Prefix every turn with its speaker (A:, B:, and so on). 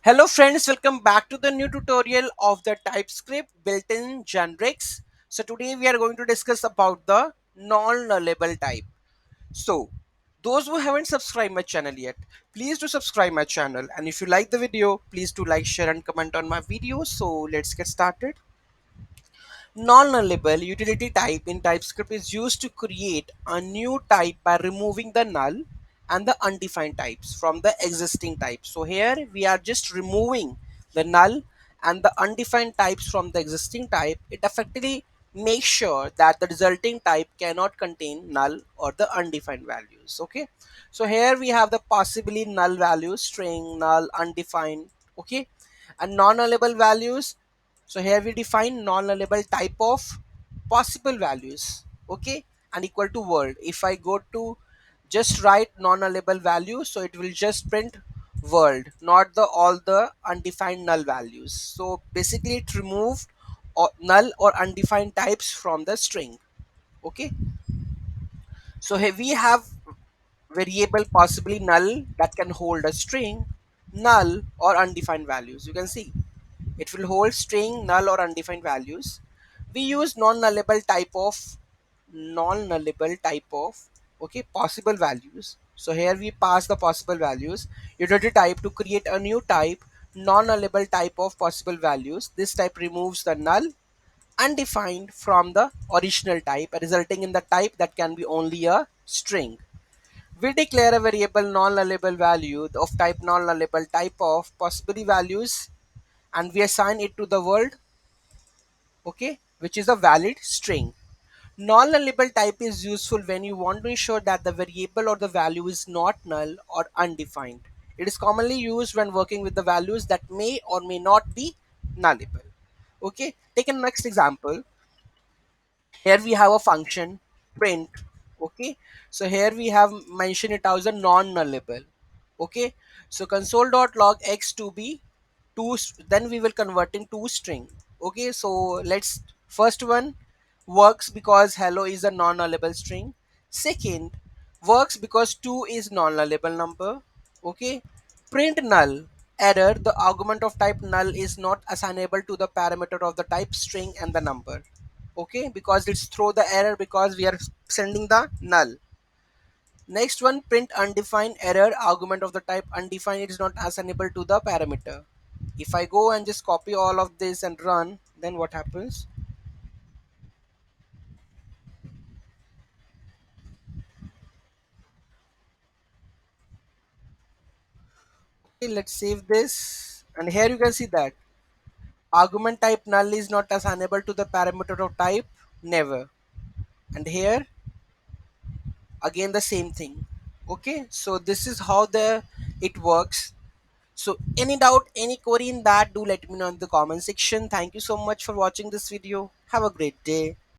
A: Hello friends, welcome back to the new tutorial of the TypeScript built-in generics. So today we are going to discuss about the non-nullable type. So those who haven't subscribed my channel yet, please do subscribe my channel, and if you like the video, please do like, share and comment on my videos. So let's get started. Non-nullable utility type in TypeScript is used to create a new type by removing the null and the undefined types from the existing type. So here we are just removing the null and the undefined types from the existing type. It effectively makes sure that the resulting type cannot contain null or the undefined values. Okay, so here we have the possibly null values, string, null, undefined. Okay, and non-nullable values. So here we define non-nullable type of possible values, okay, and equal to world. If I go to just write non-nullable value, so it will just print world, not the all the undefined null values. So basically it removed null or undefined types from the string. Okay, so here we have variable possibly null that can hold a string, null or undefined values. You can see it will hold string, null or undefined values. We use non-nullable type of okay possible values. So here we pass the possible values utility type to create a new type, non-nullable type of possible values. This type removes the null undefined from the original type, resulting in the type that can be only a string. We declare a variable non-nullable value of type non-nullable type of possibly values, and we assign it to the world, okay, which is a valid string. Non-nullable type is useful when you want to ensure that the variable or the value is not null or undefined. It is commonly used when working with the values that may or may not be nullable. Okay, take a next example. Here we have a function print. Okay, so here we have mentioned it as a non-nullable. Okay, so console.log x to be then we will convert into string. Okay, so let's first one works because hello is a non-nullable string. Second works because 2 is non-nullable number. Okay, print null error, the argument of type null is not assignable to the parameter of the type string and the number. Okay, because it's throw the error because we are sending the null. Next one, print undefined error, argument of the type undefined is not assignable to the parameter. If I go and just copy all of this and run, then what happens? Okay, let's save this, and here you can see that argument type null is not assignable to the parameter of type never, and here again the same thing. Okay, so this is how the it works. So any doubt, any query in that, do let me know in the comment section. Thank you so much for watching this video. Have a great day.